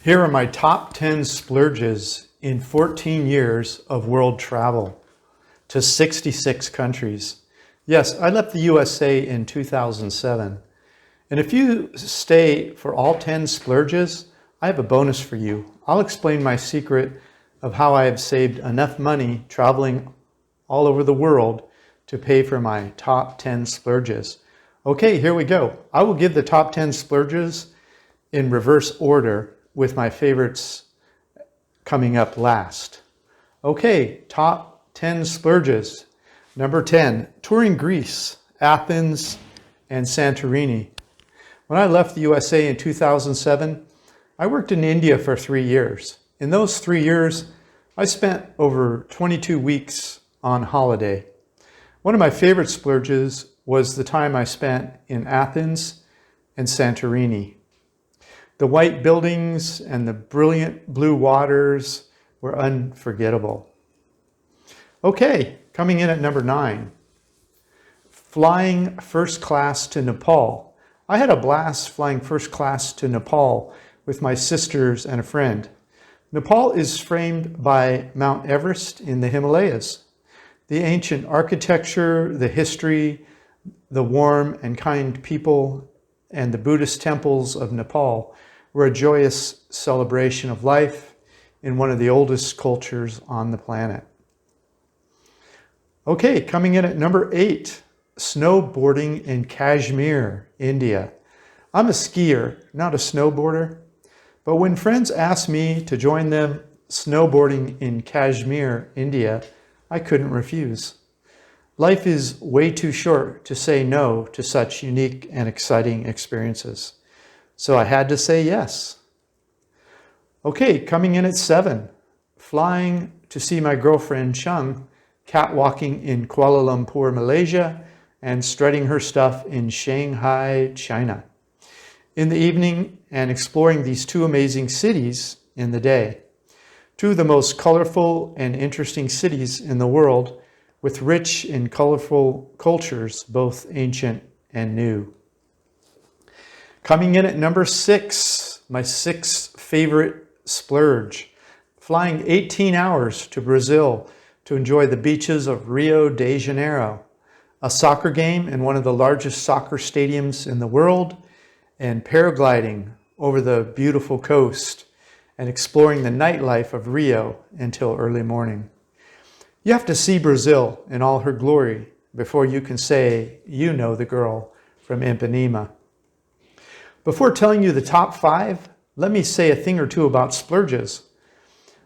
Here are my top 10 splurges in 14 years of world travel to 66 countries. Yes, I left the USA in 2007. And if you stay for all 10 splurges, I have a bonus for you. I'll explain my secret of how I have saved enough money traveling all over the world to pay for my top 10 splurges. Okay, here we go. I will give the top 10 splurges in reverse order with my favorites coming up last. Okay, top 10 splurges. Number 10, touring Greece, Athens, and Santorini. When I left the USA in 2007, I worked in India for 3 years. In those 3 years, I spent over 22 weeks on holiday. One of my favorite splurges was the time I spent in Athens and Santorini. The white buildings and the brilliant blue waters were unforgettable. Okay, coming in at number 9, flying first class to Nepal. I had a blast flying first class to Nepal with my sisters and a friend. Nepal is framed by Mount Everest in the Himalayas. The ancient architecture, the history, the warm and kind people, and the Buddhist temples of Nepal were a joyous celebration of life in one of the oldest cultures on the planet. Okay, coming in at number 8, snowboarding in Kashmir, India. I'm a skier, not a snowboarder, but when friends asked me to join them snowboarding in Kashmir, India, I couldn't refuse. Life is way too short to say no to such unique and exciting experiences. So I had to say yes. Okay, coming in at 7, flying to see my girlfriend Chung catwalking in Kuala Lumpur, Malaysia, and strutting her stuff in Shanghai, China. In the evening, and exploring these 2 amazing cities in the day. 2 of the most colorful and interesting cities in the world, with rich and colorful cultures, both ancient and new. Coming in at number 6, my 6th favorite splurge, flying 18 hours to Brazil to enjoy the beaches of Rio de Janeiro, a soccer game in one of the largest soccer stadiums in the world, and paragliding over the beautiful coast and exploring the nightlife of Rio until early morning. You have to see Brazil in all her glory before you can say you know the girl from Ipanema. Before telling you the top 5, let me say a thing or two about splurges.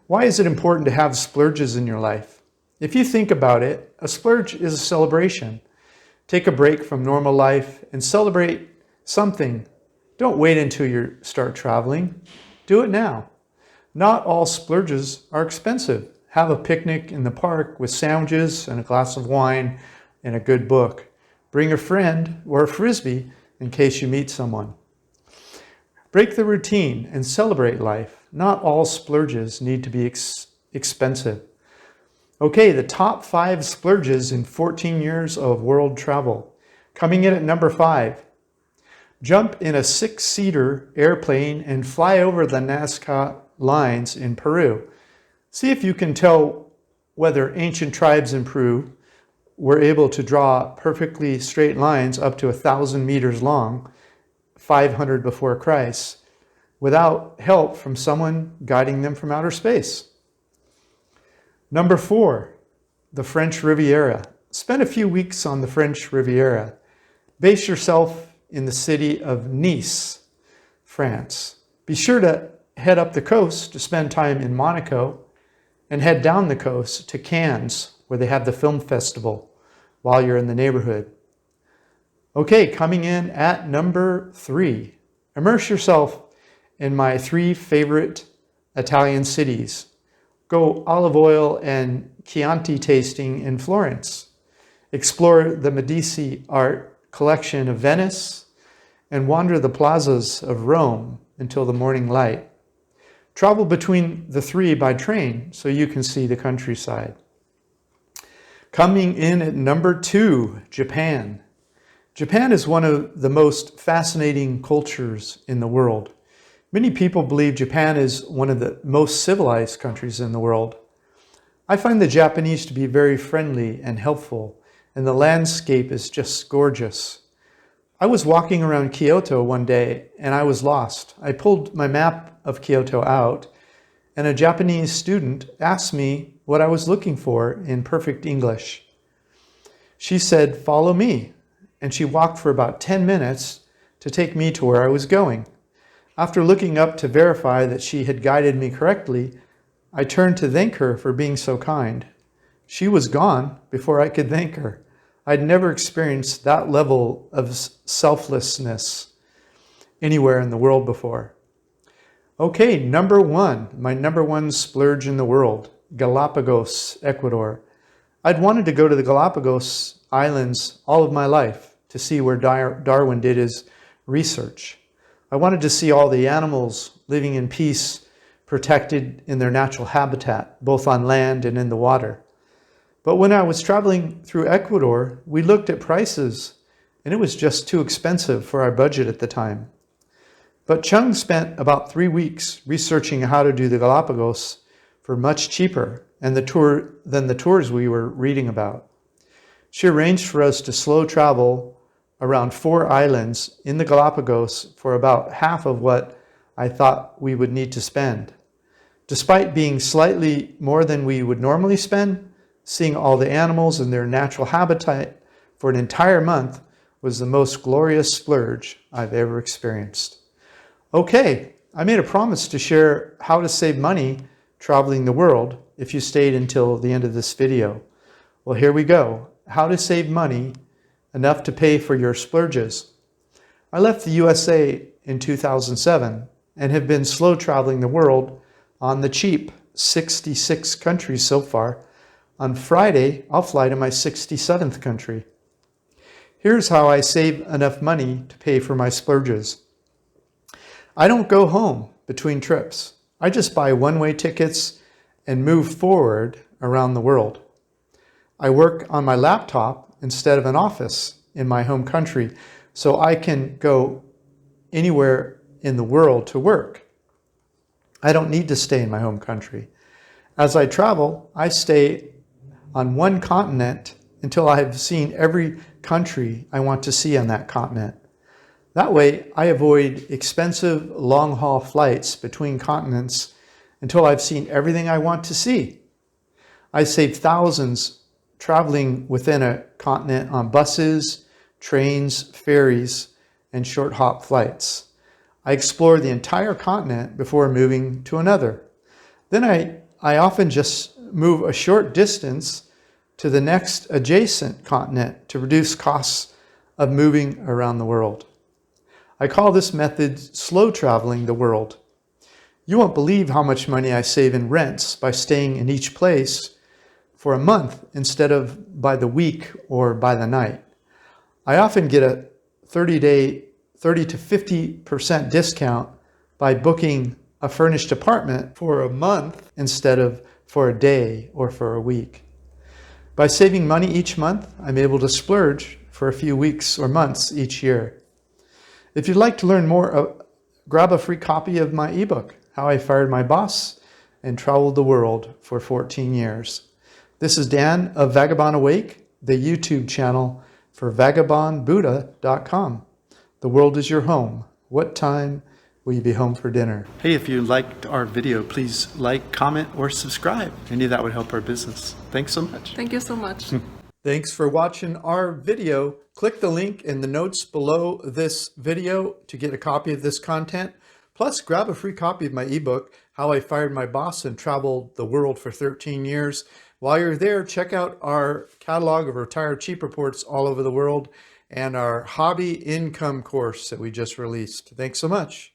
Why is it important to have splurges in your life? If you think about it, a splurge is a celebration. Take a break from normal life and celebrate something. Don't wait until you start traveling. Do it now. Not all splurges are expensive. Have a picnic in the park with sandwiches and a glass of wine and a good book. Bring a friend or a frisbee in case you meet someone. Break the routine and celebrate life. Not all splurges need to be expensive. Okay, the top 5 splurges in 14 years of world travel. Coming in at number 5. Jump in a 6-seater airplane and fly over the Nazca Lines in Peru. See if you can tell whether ancient tribes in Peru were able to draw perfectly straight lines up to 1,000 meters long, 500 before Christ, without help from someone guiding them from outer space. Number 4, the French Riviera. Spend a few weeks on the French Riviera. Base yourself in the city of Nice, France. Be sure to head up the coast to spend time in Monaco and head down the coast to Cannes, where they have the film festival while you're in the neighborhood. Okay, coming in at number 3. Immerse yourself in my 3 favorite Italian cities. Go olive oil and Chianti tasting in Florence. Explore the Medici art collection of Venice and wander the plazas of Rome until the morning light. Travel between the 3 by train so you can see the countryside. Coming in at number 2, Japan. Japan is one of the most fascinating cultures in the world. Many people believe Japan is one of the most civilized countries in the world. I find the Japanese to be very friendly and helpful, and the landscape is just gorgeous. I was walking around Kyoto one day and I was lost. I pulled my map of Kyoto out and a Japanese student asked me what I was looking for in perfect English. She said, "Follow me," and she walked for about 10 minutes to take me to where I was going. After looking up to verify that she had guided me correctly, I turned to thank her for being so kind. She was gone before I could thank her. I'd never experienced that level of selflessness anywhere in the world before. Okay, number one, my number one splurge in the world, Galapagos, Ecuador. I'd wanted to go to the Galapagos Islands all of my life to see where Darwin did his research. I wanted to see all the animals living in peace, protected in their natural habitat, both on land and in the water. But when I was traveling through Ecuador, we looked at prices, and it was just too expensive for our budget at the time. But Chung spent about 3 weeks researching how to do the Galapagos for much cheaper than the tours we were reading about. She arranged for us to slow travel around 4 islands in the Galapagos for about half of what I thought we would need to spend. Despite being slightly more than we would normally spend, seeing all the animals in their natural habitat for an entire month was the most glorious splurge I've ever experienced. Okay, I made a promise to share how to save money traveling the world if you stayed until the end of this video. Well, here we go. How to save money enough to pay for your splurges. I left the USA in 2007 and have been slow traveling the world on the cheap, 66 countries so far. On Friday, I'll fly to my 67th country. Here's how I save enough money to pay for my splurges. I don't go home between trips. I just buy one-way tickets and move forward around the world. I work on my laptop instead of an office in my home country, so I can go anywhere in the world to work. I don't need to stay in my home country. As I travel, I stay on one continent until I have seen every country I want to see on that continent. That way, I avoid expensive long-haul flights between continents until I've seen everything I want to see. I save thousands traveling within a continent on buses, trains, ferries, and short hop flights. I explore the entire continent before moving to another. Then I often just move a short distance to the next adjacent continent to reduce costs of moving around the world. I call this method slow traveling the world. You won't believe how much money I save in rents by staying in each place for a month instead of by the week or by the night. I often get a 30 to 50% discount by booking a furnished apartment for a month instead of for a day or for a week. By saving money each month, I'm able to splurge for a few weeks or months each year. If you'd like to learn more, grab a free copy of my ebook, How I Fired My Boss and Traveled the World for 14 Years. This is Dan of Vagabond Awake, the YouTube channel for vagabondbuddha.com. The world is your home. What time will you be home for dinner? Hey, if you liked our video, please like, comment, or subscribe. Any of that would help our business. Thanks so much. Thank you so much. Thanks for watching our video. Click the link in the notes below this video to get a copy of this content. Plus, grab a free copy of my ebook, How I Fired My Boss and Traveled the World for 13 Years. While you're there, check out our catalog of Retire Cheap reports all over the world and our hobby income course that we just released. Thanks so much.